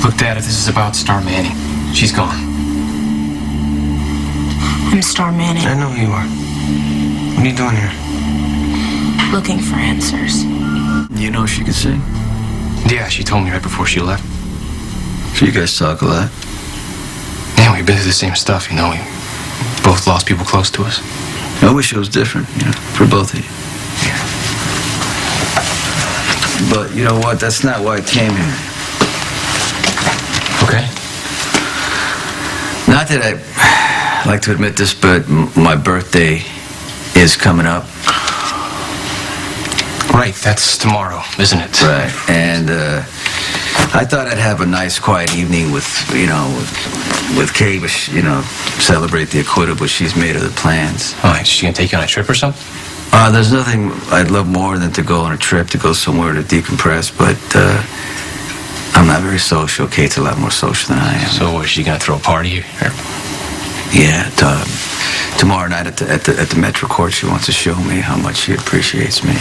Look, Dad, if this is about Starr Manning, she's gone. I'm Starr Manning. I know who you are. What are you doing here? Looking for answers. You know she could sing? Yeah, she told me right before she left. So you guys talk a lot? Yeah, we've been through the same stuff, you know. We both lost people close to us. I wish it was different, you know, for both of you. Yeah. But you know what? That's not why I came here. Okay. Not that I like to admit this, but my birthday is coming up. Right, that's tomorrow, isn't it? Right, and I thought I'd have a nice, quiet evening with, you know, with Kay, but you know, celebrate the acquittal, but she's made other plans. All right, she's gonna take you on a trip or something? There's nothing I'd love more than to go on a trip, to go somewhere to decompress, but I'm not very social. Kate's a lot more social than I am. So is she gonna throw a party? Or... Yeah, tomorrow night at the Metro Court, she wants to show me how much she appreciates me.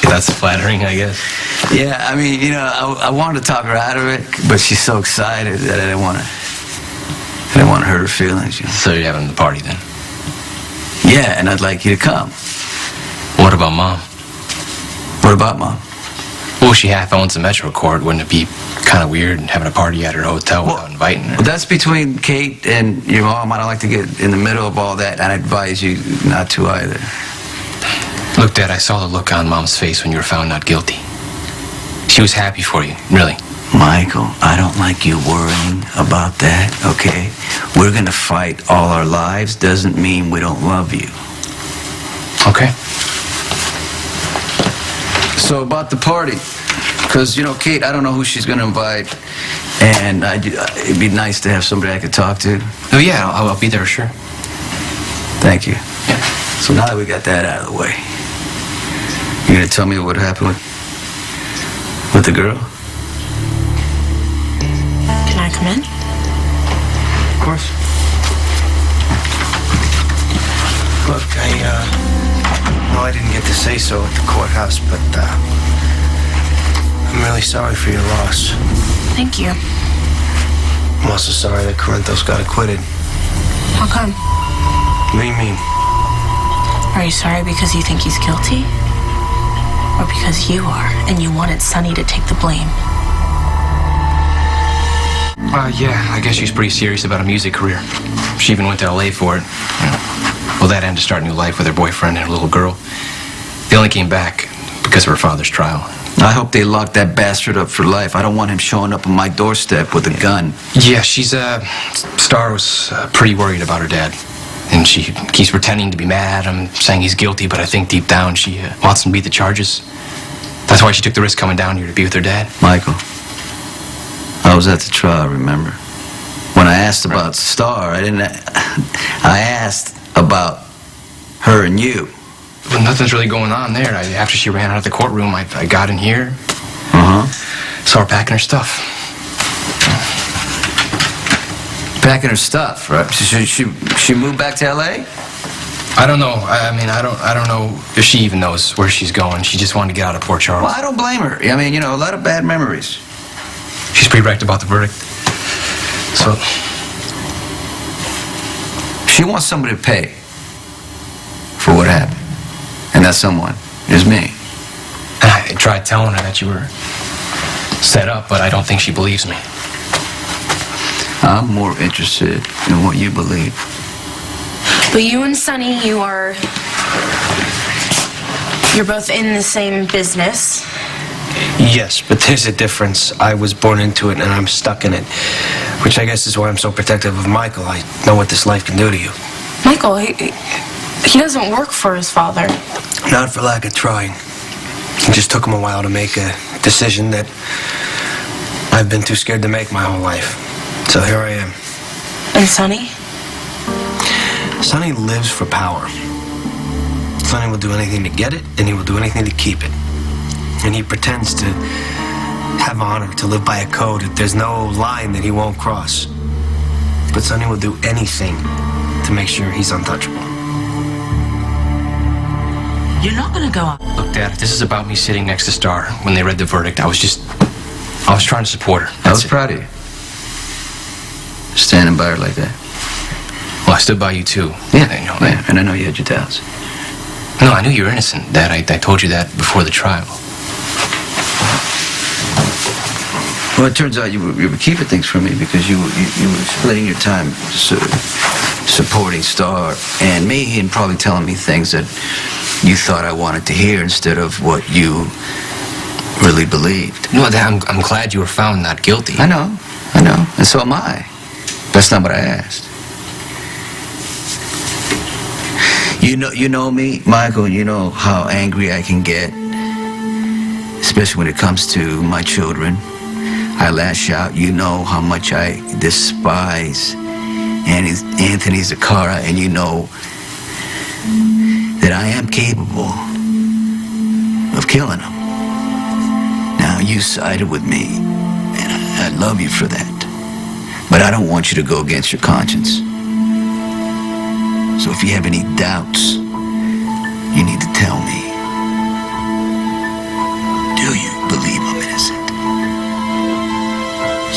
That's flattering, I guess. Yeah, I mean, you know, I wanted to talk her out of it, but she's so excited that I didn't want to hurt her feelings. You know? So you're having the party then? Yeah, and I'd like you to come. What about Mom? What about Mom? Well, she half owns the Metro Court. Wouldn't it be kind of weird having a party at her hotel without inviting her? Well, that's between Kate and your mom. I don't like to get in the middle of all that, and I advise you not to either. Look, Dad, I saw the look on Mom's face when you were found not guilty. She was happy for you, really. Michael, I don't like you worrying about that, okay? We're gonna fight all our lives doesn't mean we don't love you. Okay. So about the party, because, you know, Kate, I don't know who she's gonna invite, and it'd be nice to have somebody I could talk to. Oh, yeah, I'll be there, sure. Thank you. Yeah. So now that we got that out of the way, you gonna tell me what happened with the girl? Can I come in? Of course. Look, I didn't get to say so at the courthouse, but I'm really sorry for your loss. Thank you. I'm also sorry that Corinthos got acquitted. How come? What do you mean? Are you sorry because you think he's guilty? Or because you are, and you wanted Sonny to take the blame? Yeah, I guess she's pretty serious about a music career. She even went to LA for it. Well, that and to start a new life with her boyfriend and her little girl. They only came back because of her father's trial. I hope they lock that bastard up for life. I don't want him showing up on my doorstep with a gun. Yeah, Starr was pretty worried about her dad. And she keeps pretending to be mad at him, saying he's guilty, but I think deep down she wants him to beat the charges. That's why she took the risk coming down here to be with her dad. Michael, I was at the trial, remember? When I asked about Starr, I asked about her and you. Well, nothing's really going on there. After she ran out of the courtroom, I got in here. Saw her packing her stuff. Packing her stuff, right? She moved back to LA? I don't know. I don't know if she even knows where she's going. She just wanted to get out of Port Charles. Well, I don't blame her. I mean, you know, a lot of bad memories. She's pretty wrecked about the verdict. So she wants somebody to pay for what happened. And that someone is me. I tried telling her that you were set up, but I don't think she believes me. I'm more interested in what you believe. But you and Sonny, you're both in the same business. Yes, but there's a difference. I was born into it and I'm stuck in it. Which I guess is why I'm so protective of Michael. I know what this life can do to you. Michael, he doesn't work for his father. Not for lack of trying. It just took him a while to make a decision that I've been too scared to make my whole life. So here I am. And Sonny? Sonny lives for power. Sonny will do anything to get it, and he will do anything to keep it. And he pretends to have honor, to live by a code. There's no line that he won't cross. But Sonny will do anything to make sure he's untouchable. You're not gonna go up. Look, Dad, this is about me sitting next to Starr when they read the verdict. I was just I was trying to support her. I was That's it. proud of you. Standing by her like that. Well, I stood by you too. Yeah, You know, yeah. And I know you had your doubts. No, I knew you were innocent, Dad. I told you that before the trial. Well, it turns out you were keeping things from me because you were splitting your time supporting Starr and me and probably telling me things that you thought I wanted to hear instead of what you really believed. No, Dad, I'm glad you were found not guilty. I know. And so am I. That's not what I asked. You know me, Michael, you know how angry I can get, especially when it comes to my children. I lash out. You know how much I despise Anthony Zakara, and you know that I am capable of killing him. Now, you sided with me, and I love you for that. But I don't want you to go against your conscience. So if you have any doubts, you need to tell me. Do you believe I'm innocent?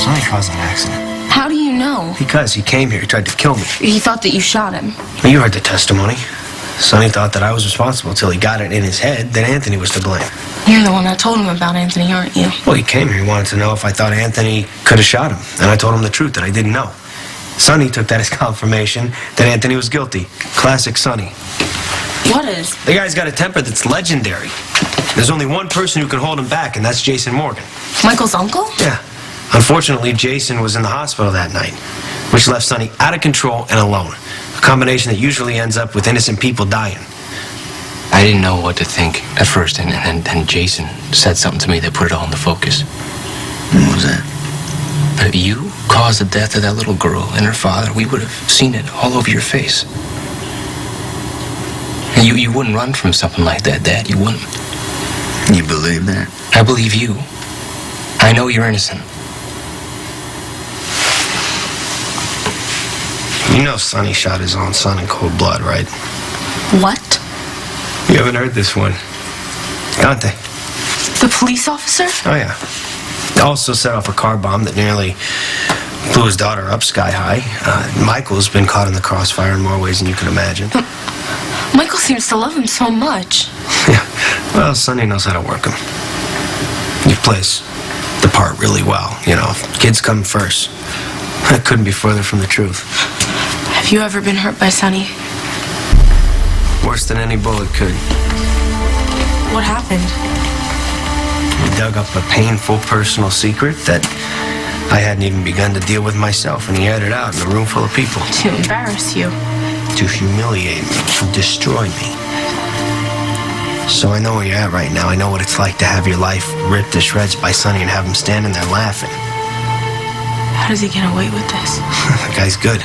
Sonny caused an accident. How do you know? Because he came here, he tried to kill me. He thought that you shot him. Well, you heard the testimony. Sonny thought that I was responsible until he got it in his head that Anthony was to blame. You're the one that told him about Anthony, aren't you? Well, he came here, he wanted to know if I thought Anthony could have shot him. And I told him the truth, that I didn't know. Sonny took that as confirmation that Anthony was guilty. Classic Sonny. What is? The guy's got a temper that's legendary. There's only one person who can hold him back, and that's Jason Morgan. Michael's uncle? Yeah. Unfortunately, Jason was in the hospital that night, which left Sonny out of control and alone. A combination that usually ends up with innocent people dying. I didn't know what to think at first, and then Jason said something to me that put it all into focus. What was that? If you caused the death of that little girl and her father, we would have seen it all over your face. And you wouldn't run from something like that, Dad. You wouldn't. You believe that? I believe you. I know you're innocent. You know Sonny shot his own son in cold blood, right? What? You haven't heard this one. Dante. The police officer? Oh, yeah. Also set off a car bomb that nearly blew his daughter up sky high. Michael's been caught in the crossfire in more ways than you could imagine. Michael seems to love him so much. Yeah. Well, Sonny knows how to work him. He plays the part really well. You know, kids come first. That couldn't be further from the truth. Have you ever been hurt by Sonny? Worse than any bullet could. What happened? He dug up a painful personal secret that I hadn't even begun to deal with myself, and he aired it out in a room full of people. To embarrass you. To humiliate me, to destroy me. So I know where you're at right now. I know what it's like to have your life ripped to shreds by Sonny and have him standing there laughing. How does he get away with this? The guy's good.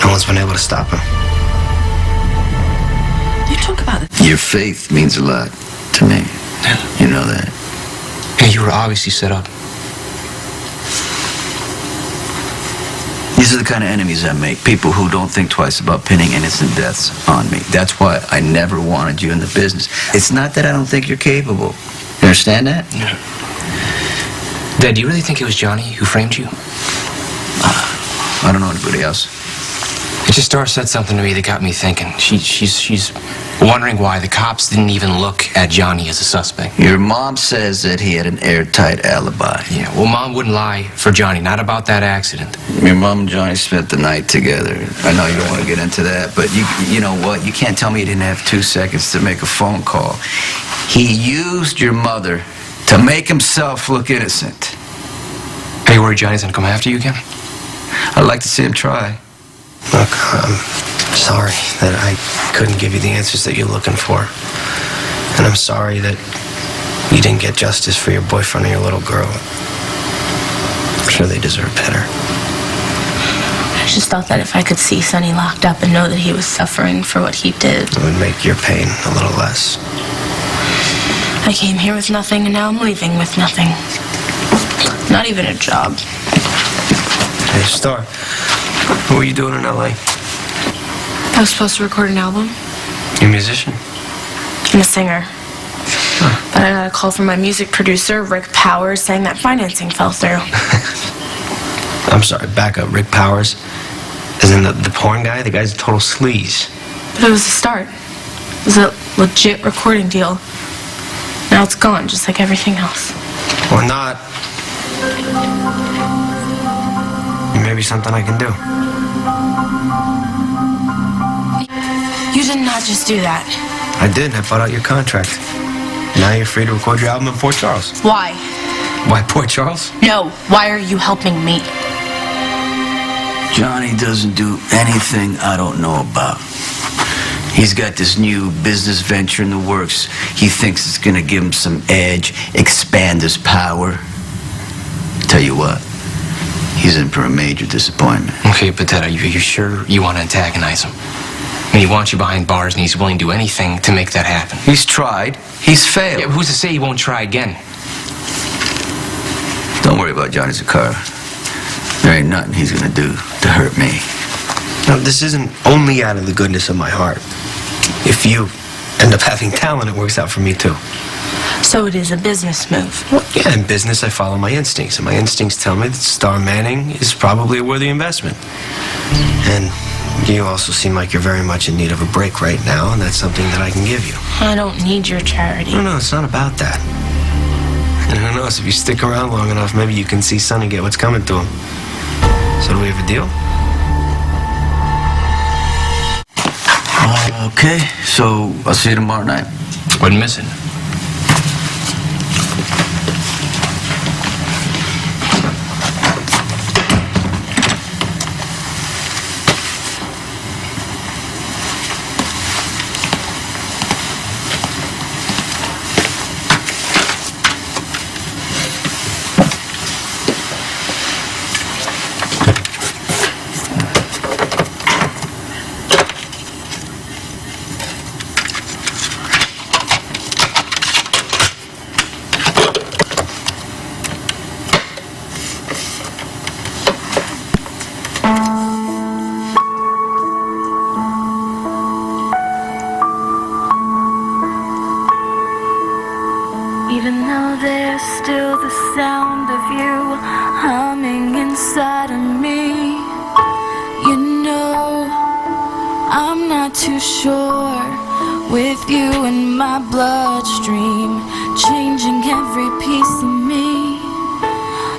No one's been able to stop him. You talk about it. Your faith means a lot to me. You know that. Yeah, you were obviously set up. These are the kind of enemies I make. People who don't think twice about pinning innocent deaths on me. That's why I never wanted you in the business. It's not that I don't think you're capable. You understand that? Yeah. Dad, do you really think it was Johnny who framed you? I don't know anybody else. It just Starr said something to me that got me thinking. She's wondering why the cops didn't even look at Johnny as a suspect. Your mom says that he had an airtight alibi. Yeah, well, Mom wouldn't lie for Johnny, not about that accident. Your mom and Johnny spent the night together. I know you don't want to get into that, but you know what? You can't tell me you didn't have 2 seconds to make a phone call. He used your mother to make himself look innocent. Are you worried Johnny's gonna come after you again? I'd like to see him try. Look, I'm sorry that I couldn't give you the answers that you're looking for. And I'm sorry that you didn't get justice for your boyfriend and your little girl. I'm sure they deserve better. I just thought that if I could see Sonny locked up and know that he was suffering for what he did. It would make your pain a little less. I came here with nothing and now I'm leaving with nothing. Not even a job. Hey, Starr, what were you doing in L.A.? I was supposed to record an album. You a musician? I'm a singer. But I got a call from my music producer, Rick Powers, saying that financing fell through. I'm sorry, back up. Rick Powers? As in the porn guy? The guy's a total sleaze. But it was a start. It was a legit recording deal. Now it's gone, just like everything else. Or not. Maybe something I can do. You did not just do that. I did. I bought out your contract. Now you're free to record your album in Port Charles. Why? Why Port Charles? No, why are you helping me? Johnny doesn't do anything I don't know about. He's got this new business venture in the works. He thinks it's gonna give him some edge, expand his power. Tell you what, he's in for a major disappointment. Okay, but Ted, are you sure you want to antagonize him? I mean, he wants you behind bars, and he's willing to do anything to make that happen. He's tried. He's failed. Yeah, who's to say he won't try again? Don't worry about Johnny Zakara. There ain't nothing he's gonna do to hurt me. Now, this isn't only out of the goodness of my heart. If you end up having talent, it works out for me too. So it is a business move. Well, yeah, in business, I follow my instincts, and my instincts tell me that Starr Manning is probably a worthy investment. And you also seem like you're very much in need of a break right now, and that's something that I can give you. I don't need your charity. No, it's not about that. And who knows, if you stick around long enough, maybe you can see Sonny get what's coming to him. So do we have a deal? Okay, so I'll see you tomorrow night. Wouldn't miss it. Even though there's still the sound of you humming inside of me, you know I'm not too sure. With you in my bloodstream, changing every piece of me.